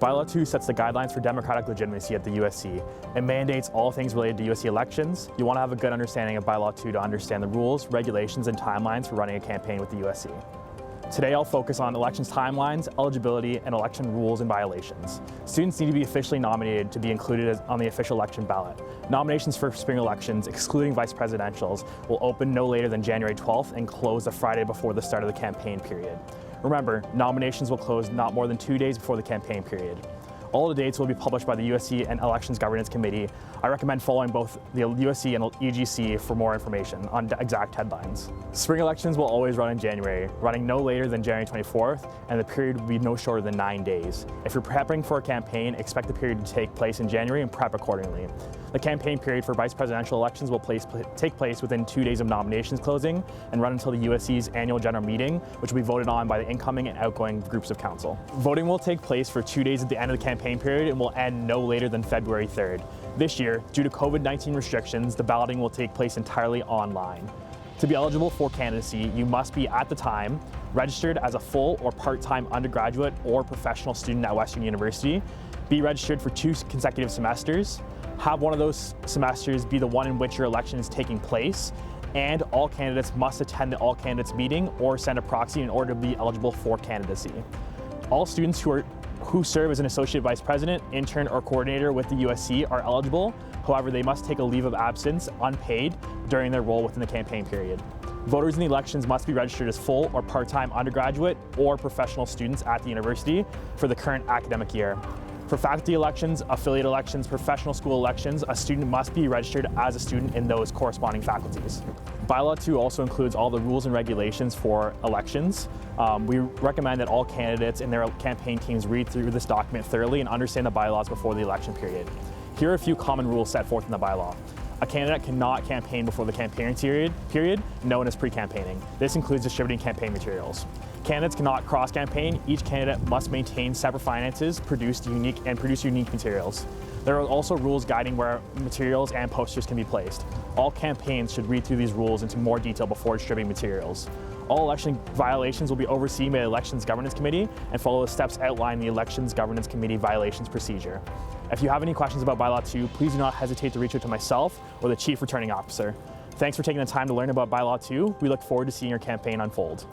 ByLaw2 sets the guidelines for democratic legitimacy at the USC. It mandates all things related to USC elections. You want to have a good understanding of ByLaw2 to understand the rules, regulations, and timelines for running a campaign with the USC. Today I'll focus on elections timelines, eligibility, and election rules and violations. Students need to be officially nominated to be included on the official election ballot. Nominations for spring elections, excluding vice presidentials, will open no later than January 12th and close the Friday before the start of the campaign period. Remember, nominations will close not more than 2 days before the campaign period. All the dates will be published by the USC and Elections Governance Committee. I recommend following both the USC and EGC for more information on exact headlines. Spring elections will always run in January, running no later than January 24th, and the period will be no shorter than 9 days. If you're prepping for a campaign, expect the period to take place in January and prep accordingly. The campaign period for vice presidential elections will take place within 2 days of nominations closing and run until the USC's annual general meeting, which will be voted on by the incoming and outgoing groups of council. Voting will take place for 2 days at the end of the campaign period and will end no later than February 3rd. This year, due to COVID-19 restrictions, the balloting will take place entirely online. To be eligible for candidacy, you must be at the time registered as a full or part-time undergraduate or professional student at Western University, be registered for 2 consecutive semesters, have one of those semesters be the one in which your election is taking place, and all candidates must attend the all candidates meeting or send a proxy in order to be eligible for candidacy. All students who serve as an associate vice president, intern, or coordinator with the USC are eligible. However, they must take a leave of absence unpaid during their role within the campaign period. Voters in the elections must be registered as full or part-time undergraduate or professional students at the university for the current academic year. For faculty elections, affiliate elections, professional school elections, a student must be registered as a student in those corresponding faculties. ByLaw2 also includes all the rules and regulations for elections. We recommend that all candidates and their campaign teams read through this document thoroughly and understand the bylaws before the election period. Here are a few common rules set forth in the bylaw. A candidate cannot campaign before the campaign period, known as pre-campaigning. This includes distributing campaign materials. Candidates cannot cross-campaign. Each candidate must maintain separate finances, produce unique materials. There are also rules guiding where materials and posters can be placed. All campaigns should read through these rules into more detail before distributing materials. All election violations will be overseen by the Elections Governance Committee and follow the steps outlined in the Elections Governance Committee violations procedure. If you have any questions about ByLaw2, please do not hesitate to reach out to myself or the Chief Returning Officer. Thanks for taking the time to learn about ByLaw2. We look forward to seeing your campaign unfold.